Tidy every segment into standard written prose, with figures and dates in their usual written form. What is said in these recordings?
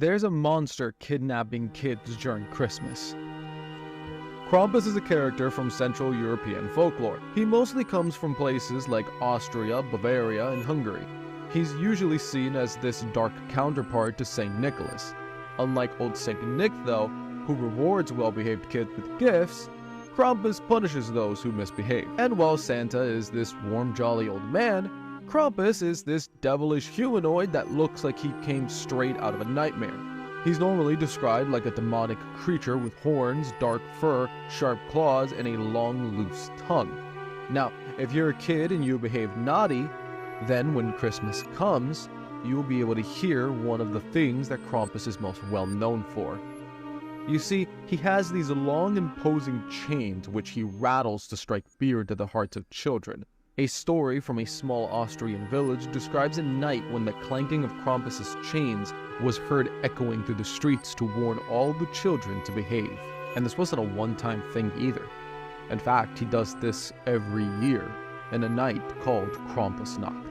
there's a monster kidnapping kids during Christmas. Krampus is a character from Central European folklore. He mostly comes from places like Austria, Bavaria, and Hungary. He's usually seen as this dark counterpart to Saint Nicholas. Unlike old Saint Nick though, who rewards well-behaved kids with gifts, Krampus punishes those who misbehave. And while Santa is this warm, jolly old man, Krampus is this devilish humanoid that looks like he came straight out of a nightmare. He's normally described like a demonic creature with horns, dark fur, sharp claws, and a long, loose tongue. Now, if you're a kid and you behave naughty, then when Christmas comes, you'll be able to hear one of the things that Krampus is most well known for. You see, he has these long imposing chains which he rattles to strike fear into the hearts of children. A story from a small Austrian village describes a night when the clanking of Krampus's chains was heard echoing through the streets to warn all the children to behave. And this wasn't a one-time thing either. In fact, he does this every year in a night called Krampusnacht.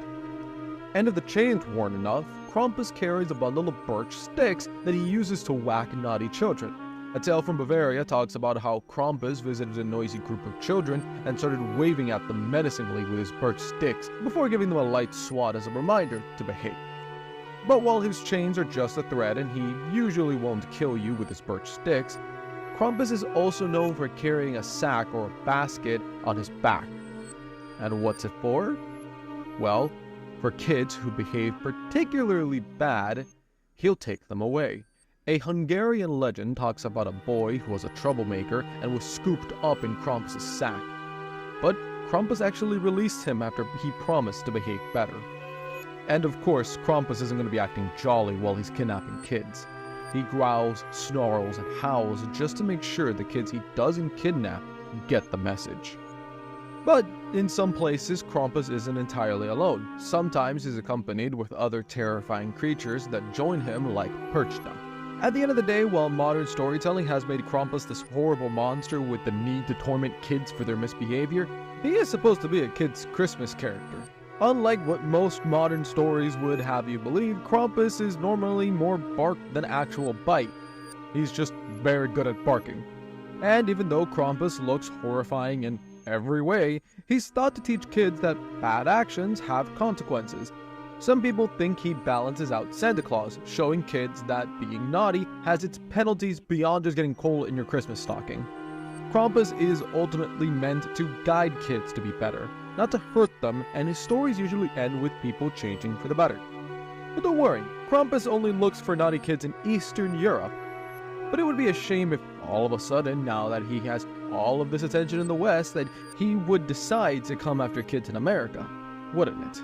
And if the chains weren't enough, Krampus carries a bundle of birch sticks that he uses to whack naughty children. A tale from Bavaria talks about how Krampus visited a noisy group of children and started waving at them menacingly with his birch sticks before giving them a light swat as a reminder to behave. But while his chains are just a threat and he usually won't kill you with his birch sticks, Krampus is also known for carrying a sack or a basket on his back. And what's it for? Well, for kids who behave particularly bad, he'll take them away. A Hungarian legend talks about a boy who was a troublemaker and was scooped up in Krampus' sack. But Krampus actually released him after he promised to behave better. And of course, Krampus isn't going to be acting jolly while he's kidnapping kids. He growls, snarls, and howls just to make sure the kids he doesn't kidnap get the message. But in some places, Krampus isn't entirely alone. Sometimes he's accompanied with other terrifying creatures that join him, like Perchta. At the end of the day, while modern storytelling has made Krampus this horrible monster with the need to torment kids for their misbehavior, he is supposed to be a kid's Christmas character. Unlike what most modern stories would have you believe, Krampus is normally more bark than actual bite. He's just very good at barking. And even though Krampus looks horrifying in every way, he's thought to teach kids that bad actions have consequences. Some people think he balances out Santa Claus, showing kids that being naughty has its penalties beyond just getting coal in your Christmas stocking. Krampus is ultimately meant to guide kids to be better, not to hurt them, and his stories usually end with people changing for the better. But don't worry, Krampus only looks for naughty kids in Eastern Europe. But it would be a shame if all of a sudden, now that he has all of this attention in the West, that he would decide to come after kids in America, wouldn't it?